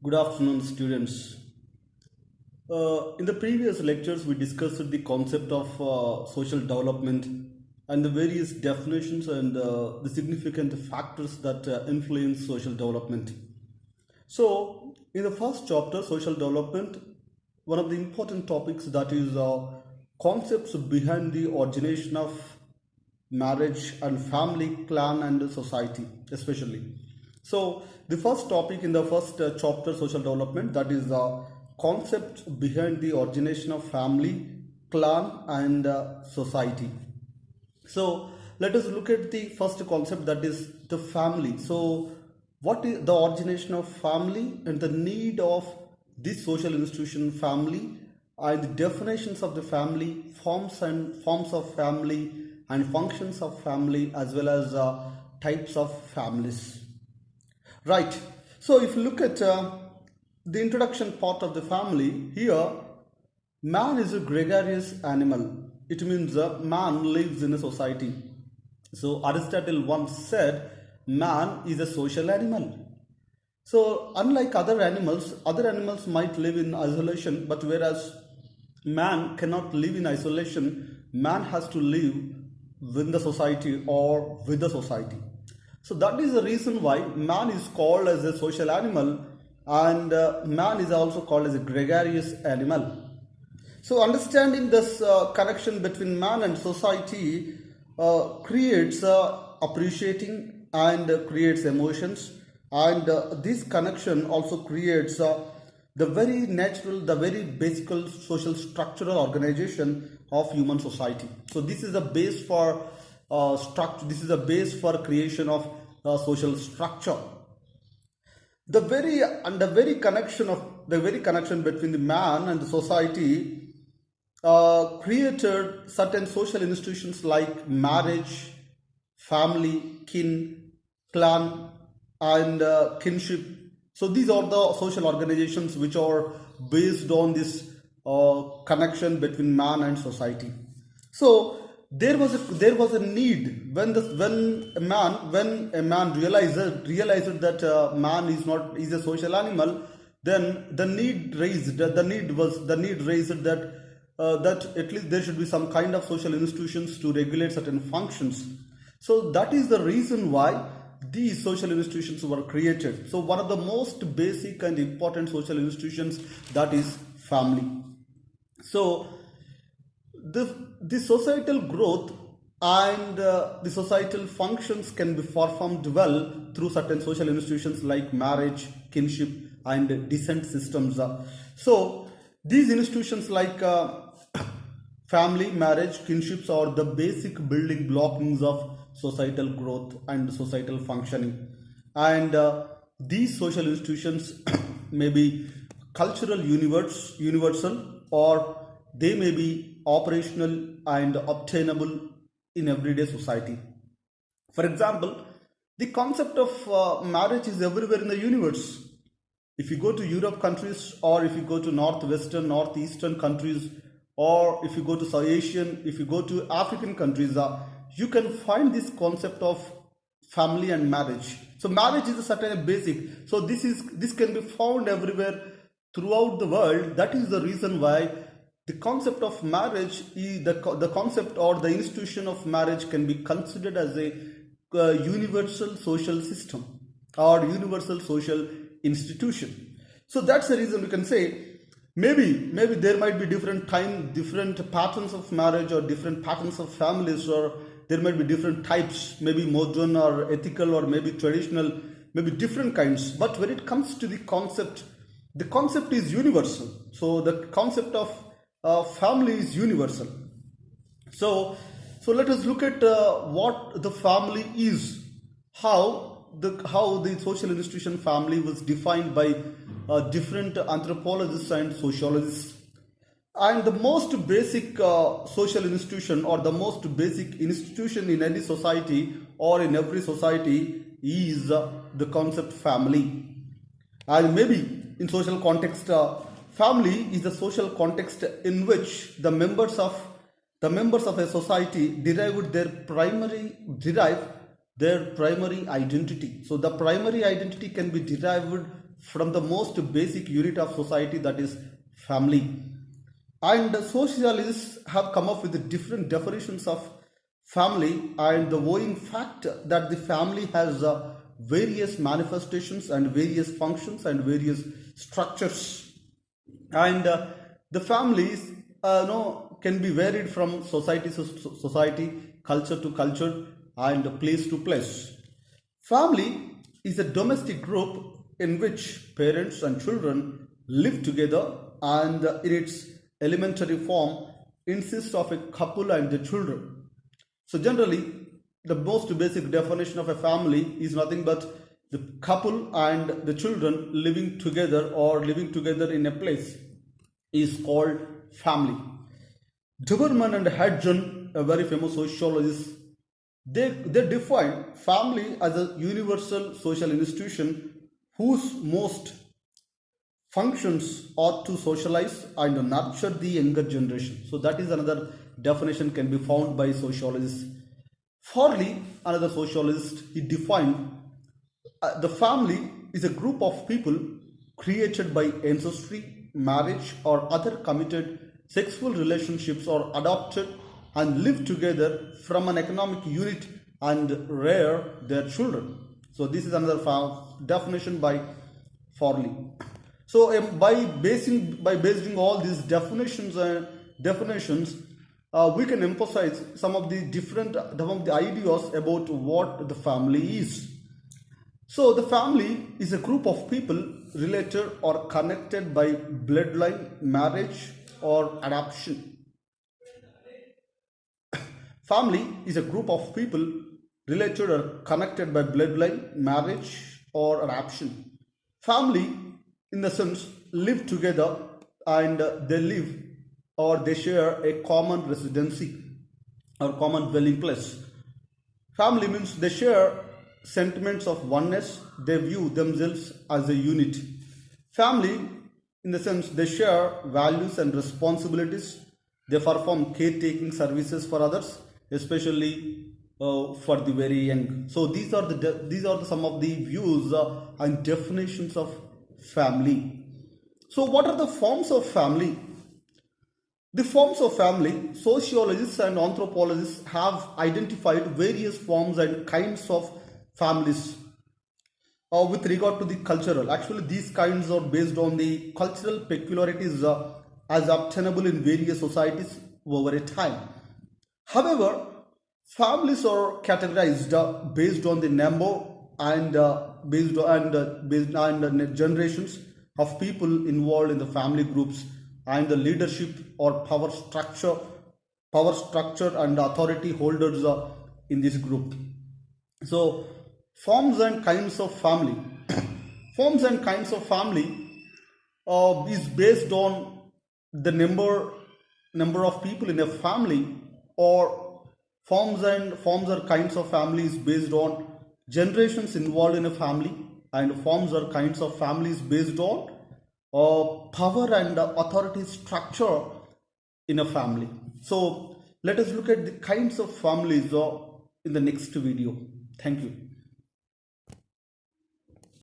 Good afternoon, students. In the previous lectures, we discussed the concept of social development and the various definitions and the significant factors that influence social development. So, in the first chapter, social development, one of the important topics that is concepts behind the origination of marriage and family, clan, and society, especially. So, the first topic in the first chapter, social development, that is concept behind the origination of family, clan, and society. So let us look at the first concept, that is the family. So what is the origination of family and the need of this social institution family, and the definitions of the family, forms of family and functions of family, as well as types of families. Right. So if you look at the introduction part of the family, here man is a gregarious animal. It means man lives in a society. So Aristotle once said man is a social animal. So unlike other animals might live in isolation, but whereas man cannot live in isolation, man has to live within the society or with the society. So that is the reason why man is called as a social animal, and man is also called as a gregarious animal. So understanding this connection between man and society creates appreciating and creates emotions, and this connection also creates the very natural, the very basic social structural organization of human society. So this is a base for structure. This is a base for creation of social structure. The very connection between the man and the society created certain social institutions like marriage, family, kin, clan, and kinship. So these are the social organizations which are based on this connection between man and society. So there was a need when a man realized that man is a social animal. Then the need raised that that at least there should be some kind of social institutions to regulate certain functions. So that is the reason why these social institutions were created. So one of the most basic and important social institutions, that is family. So the societal growth and the societal functions can be performed well through certain social institutions like marriage, kinship, and descent systems. So these institutions like family, marriage, kinships are the basic building blocks of societal growth and societal functioning. And these social institutions may be cultural universal, or they may be operational and obtainable in everyday society. For example, the concept of marriage is everywhere in the universe. If you go to Europe countries, or if you go to northwestern, northeastern countries, or if you go to South Asian, if you go to African countries, you can find this concept of family and marriage. So marriage is a certain basic. So this can be found everywhere throughout the world. That is the reason why the concept of marriage is the concept or the institution of marriage can be considered as a universal social system or universal social institution. So that's the reason we can say maybe there might be different patterns of marriage, or different patterns of families, or there might be different types, maybe modern or ethical, or maybe traditional, maybe different kinds. But when it comes to the concept is universal. So the concept of family is universal. So let us look at what the family is, how the social institution family was defined by different anthropologists and sociologists. And the most basic social institution, or the most basic institution in any society or in every society, is the concept family. And maybe in social context, family is the social context in which the members of a society derive their primary identity. So the primary identity can be derived from the most basic unit of society, that is family. And the sociologists have come up with different definitions of family, and the owing fact that the family has various manifestations and various functions and various structures. And the families can be varied from society to society, culture to culture, and place to place. Family is a domestic group in which parents and children live together, and in its elementary form consists of a couple and the children. So generally, the most basic definition of a family is nothing but the couple and the children living together or living together in a place is called family. Doberman and Hodgson, a very famous sociologist, they define family as a universal social institution whose most functions are to socialize and nurture the younger generation. So that is another definition can be found by sociologists. Farley, another sociologist, he defined the family is a group of people created by ancestry, marriage, or other committed sexual relationships, or adopted and live together from an economic unit and rear their children. So this is another definition by Farley. So by basing all these definitions, we can emphasize some of the ideas about what the family is. So the family is a group of people related or connected by bloodline, marriage, or adoption. Family is a group of people related or connected by bloodline, marriage, or adoption. Family, in the sense, live together and they live or they share a common residency or common dwelling place. Family means they share sentiments of oneness, they view themselves as a unit. Family, in the sense, they share values and responsibilities, they perform caretaking services for others, especially for the very young. So these are some of the views and definitions of family. So what are the forms of family? The forms of family, sociologists and anthropologists have identified various forms and kinds of families with regard to the cultural. Actually, these kinds are based on the cultural peculiarities as obtainable in various societies over a time. However, families are categorized based on the number and based on generations of people involved in the family groups and the leadership or power structure and authority holders in this group. So forms and kinds of family. Forms and kinds of family is based on the number of people in a family, or forms or kinds of family is based on generations involved in a family, and forms or kinds of families based on power and authority structure in a family. So let us look at the kinds of families in the next video. Thank you.